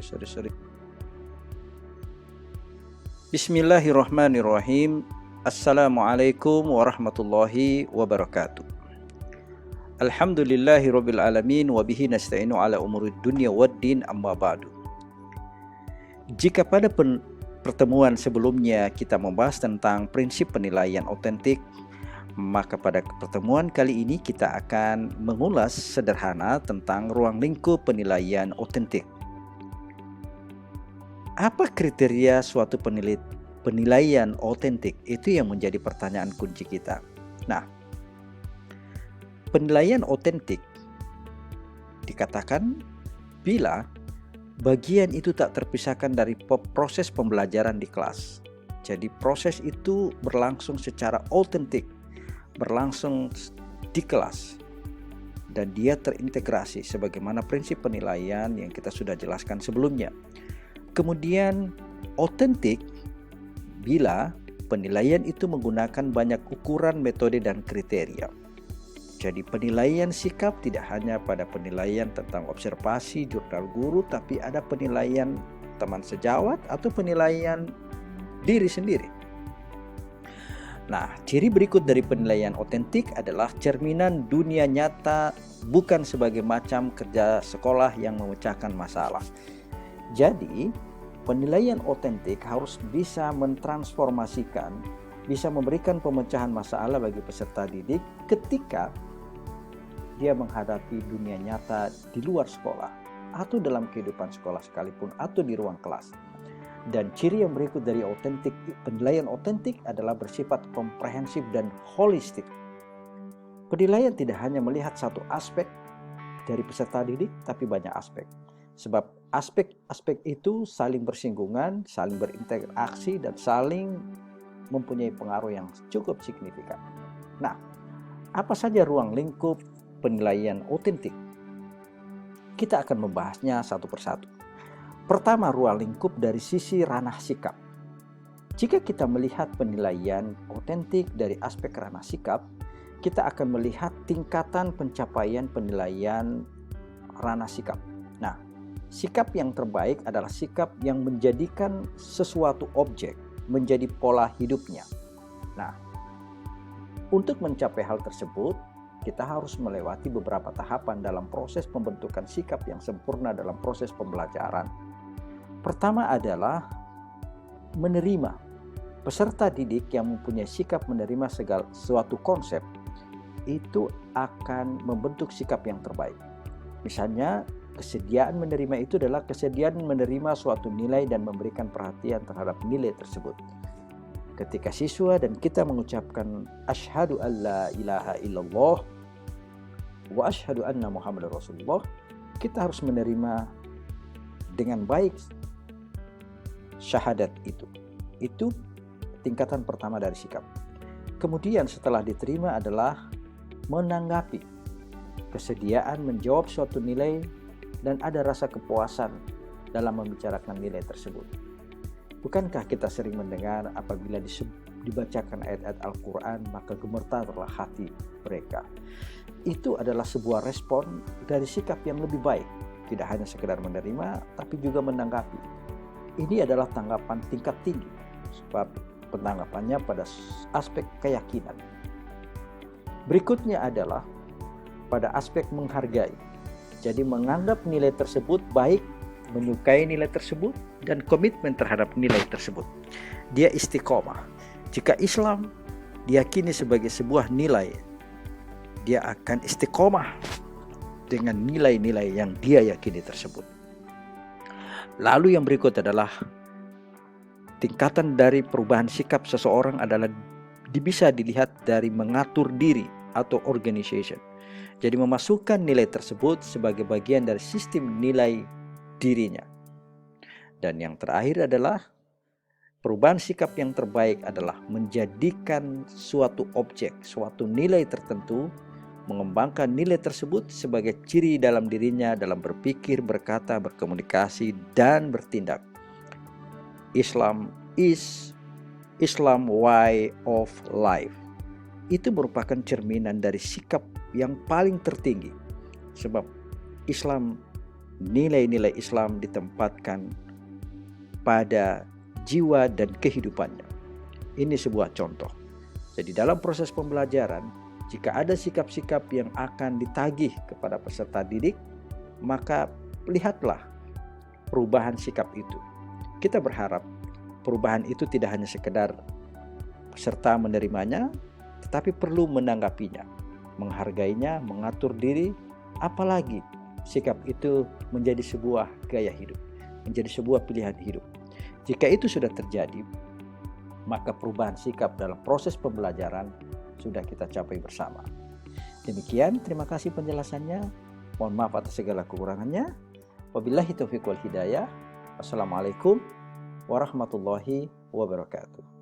Sorry. Bismillahirrahmanirrahim. Assalamualaikum warahmatullahi wabarakatuh. Alhamdulillahirabbil alamin wa bihi nasta'inu ala umurid dunya waddin, amma ba'du. Jika pada pertemuan sebelumnya kita membahas tentang prinsip penilaian otentik, maka pada pertemuan kali ini kita akan mengulas sederhana tentang ruang lingkup penilaian otentik. Apa kriteria suatu penilaian otentik? Itu yang menjadi pertanyaan kunci kita. Nah, penilaian otentik dikatakan bila bagian itu tak terpisahkan dari proses pembelajaran di kelas. Jadi proses itu berlangsung secara otentik, berlangsung di kelas, dan dia terintegrasi sebagaimana prinsip penilaian yang kita sudah jelaskan sebelumnya. Kemudian otentik bila penilaian itu menggunakan banyak ukuran, metode, dan kriteria. Jadi penilaian sikap tidak hanya pada penilaian tentang observasi jurnal guru, tapi ada penilaian teman sejawat atau penilaian diri sendiri. Nah, ciri berikut dari penilaian otentik adalah cerminan dunia nyata, bukan sebagai macam kerja sekolah yang memecahkan masalah. Jadi, penilaian otentik harus bisa mentransformasikan, bisa memberikan pemecahan masalah bagi peserta didik ketika dia menghadapi dunia nyata di luar sekolah atau dalam kehidupan sekolah sekalipun atau di ruang kelas. Dan ciri yang berikut dari penilaian otentik adalah bersifat komprehensif dan holistik. Penilaian tidak hanya melihat satu aspek dari peserta didik, tapi banyak aspek. Sebab aspek-aspek itu saling bersinggungan, saling berinteraksi, dan saling mempunyai pengaruh yang cukup signifikan. Nah, apa saja ruang lingkup penilaian otentik? Kita akan membahasnya satu persatu. Pertama, ruang lingkup dari sisi ranah sikap. Jika kita melihat penilaian otentik dari aspek ranah sikap, kita akan melihat tingkatan pencapaian penilaian ranah sikap. Nah, sikap yang terbaik adalah sikap yang menjadikan sesuatu objek menjadi pola hidupnya. Nah, untuk mencapai hal tersebut, kita harus melewati beberapa tahapan dalam proses pembentukan sikap yang sempurna dalam proses pembelajaran. Pertama adalah menerima. Peserta didik yang mempunyai sikap menerima segala suatu konsep itu akan membentuk sikap yang terbaik. Misalnya, kesediaan menerima itu adalah kesediaan menerima suatu nilai dan memberikan perhatian terhadap nilai tersebut. Ketika siswa dan kita mengucapkan asyhadu alla ilaha illallah wa asyhadu anna muhammadar rasulullah, kita harus menerima dengan baik syahadat itu. Itu tingkatan pertama dari sikap. Kemudian setelah diterima adalah menanggapi, kesediaan menjawab suatu nilai dan ada rasa kepuasan dalam membicarakan nilai tersebut. Bukankah kita sering mendengar apabila dibacakan ayat-ayat Al-Quran maka gemetarlah hati mereka. Itu adalah sebuah respon dari sikap yang lebih baik. Tidak hanya sekedar menerima, tapi juga menanggapi. Ini adalah tanggapan tingkat tinggi, sebab penanggapannya pada aspek keyakinan. Berikutnya adalah pada aspek menghargai. Jadi menganggap nilai tersebut baik, menyukai nilai tersebut, dan komitmen terhadap nilai tersebut. Dia istiqomah. Jika Islam diyakini sebagai sebuah nilai, dia akan istiqomah dengan nilai-nilai yang dia yakini tersebut. Lalu yang berikut adalah tingkatan dari perubahan sikap seseorang adalah bisa dilihat dari mengatur diri atau organization. Jadi memasukkan nilai tersebut sebagai bagian dari sistem nilai dirinya. Dan yang terakhir adalah perubahan sikap yang terbaik adalah menjadikan suatu objek, suatu nilai tertentu, mengembangkan nilai tersebut sebagai ciri dalam dirinya dalam berpikir, berkata, berkomunikasi, dan bertindak. Islam way of life. Itu merupakan cerminan dari sikap yang paling tertinggi. Sebab Islam nilai-nilai Islam ditempatkan pada jiwa dan kehidupannya. Ini sebuah contoh. Jadi dalam proses pembelajaran, jika ada sikap-sikap yang akan ditagih kepada peserta didik, maka lihatlah perubahan sikap itu. Kita berharap perubahan itu tidak hanya sekedar peserta menerimanya, tetapi perlu menanggapinya, menghargainya, mengatur diri, apalagi sikap itu menjadi sebuah gaya hidup, menjadi sebuah pilihan hidup. Jika itu sudah terjadi, maka perubahan sikap dalam proses pembelajaran sudah kita capai bersama. Demikian, terima kasih penjelasannya. Mohon maaf atas segala kekurangannya. Wabillahi taufiq wal hidayah. Wassalamualaikum warahmatullahi wabarakatuh.